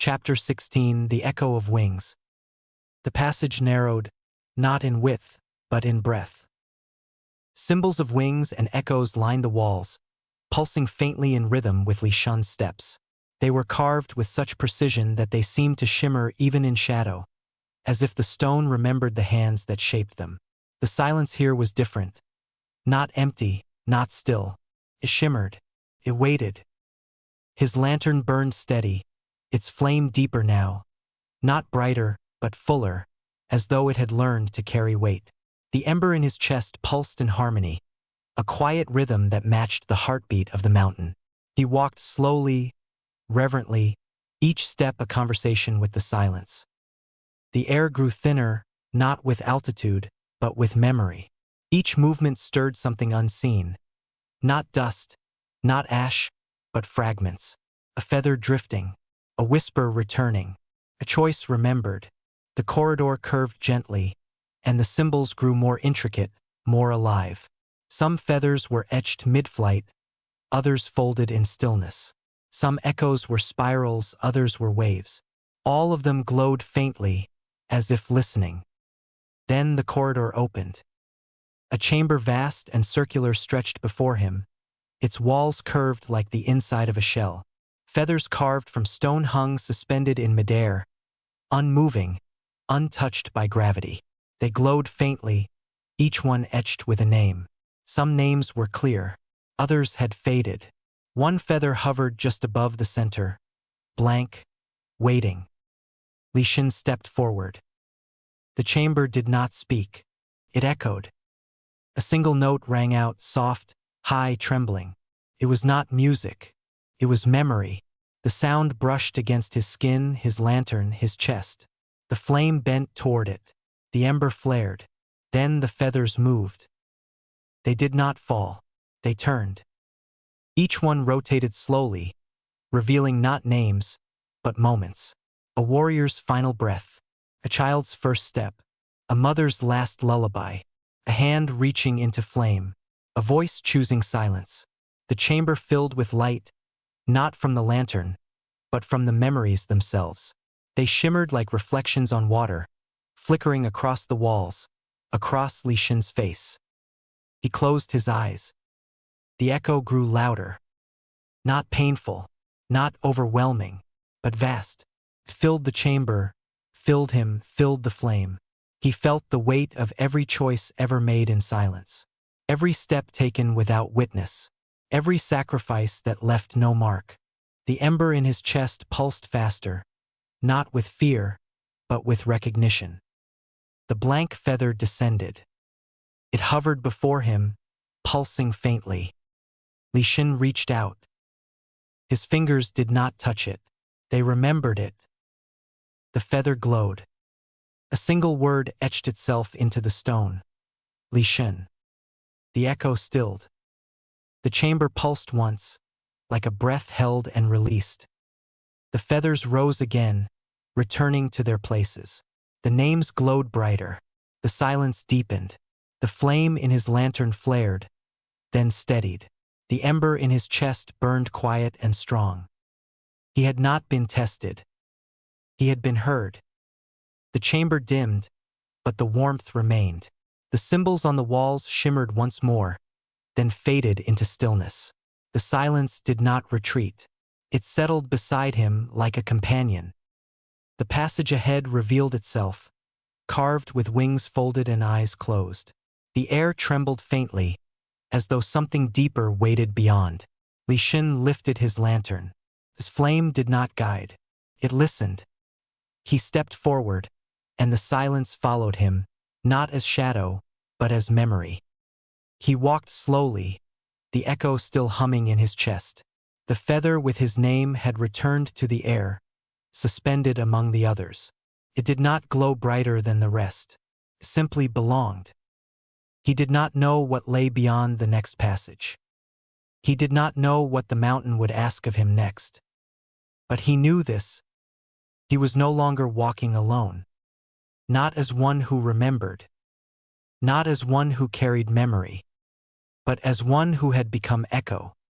Chapter 16, The Echo of Wings. The passage narrowed, not in width, but in breadth. Symbols of wings and echoes lined the walls, pulsing faintly in rhythm with Li Shen's steps. They were carved with such precision that they seemed to shimmer even in shadow, as if the stone remembered the hands that shaped them. The silence here was different. Not empty, not still. It shimmered. It waited. His lantern burned steady, its flame deeper now, not brighter, but fuller, as though it had learned to carry weight. The ember in his chest pulsed in harmony, a quiet rhythm that matched the heartbeat of the mountain. He walked slowly, reverently, each step a conversation with the silence. The air grew thinner, not with altitude, but with memory. Each movement stirred something unseen. Not dust, not ash, but fragments. A feather drifting, a whisper returning, a choice remembered. The corridor curved gently, and the symbols grew more intricate, more alive. Some feathers were etched mid-flight, others folded in stillness. Some echoes were spirals, others were waves. All of them glowed faintly, as if listening. Then the corridor opened. A chamber vast and circular stretched before him, its walls curved like the inside of a shell. Feathers carved from stone hung suspended in midair, unmoving, untouched by gravity. They glowed faintly, each one etched with a name. Some names were clear, others had faded. One feather hovered just above the center, blank, waiting. Li Shen stepped forward. The chamber did not speak. It echoed. A single note rang out, soft, high, trembling. It was not music. It was memory. The sound brushed against his skin, his lantern, his chest. The flame bent toward it. The ember flared. Then the feathers moved. They did not fall. They turned. Each one rotated slowly, revealing not names, but moments. A warrior's final breath. A child's first step. A mother's last lullaby. A hand reaching into flame. A voice choosing silence. The chamber filled with light, not from the lantern, but from the memories themselves. They shimmered like reflections on water, flickering across the walls, across Li Shen's face. He closed his eyes. The echo grew louder. Not painful, not overwhelming, but vast. It filled the chamber, filled him, filled the flame. He felt the weight of every choice ever made in silence. Every step taken without witness. Every sacrifice that left no mark. The ember in his chest pulsed faster, not with fear, but with recognition. The blank feather descended. It hovered before him, pulsing faintly. Li Shen reached out. His fingers did not touch it. They remembered it. The feather glowed. A single word etched itself into the stone. Li Shen. The echo stilled. The chamber pulsed once, like a breath held and released. The feathers rose again, returning to their places. The names glowed brighter. The silence deepened. The flame in his lantern flared, then steadied. The ember in his chest burned quiet and strong. He had not been tested. He had been heard. The chamber dimmed, but the warmth remained. The symbols on the walls shimmered once more, then faded into stillness. The silence did not retreat. It settled beside him like a companion. The passage ahead revealed itself, carved with wings folded and eyes closed. The air trembled faintly, as though something deeper waited beyond. Li Shen lifted his lantern. His flame did not guide. It listened. He stepped forward, and the silence followed him, not as shadow, but as memory. He walked slowly, the echo still humming in his chest. The feather with his name had returned to the air, suspended among the others. It did not glow brighter than the rest. It simply belonged. He did not know what lay beyond the next passage. He did not know what the mountain would ask of him next. But he knew this. He was no longer walking alone. Not as one who remembered. Not as one who carried memory. But as one who had become echo.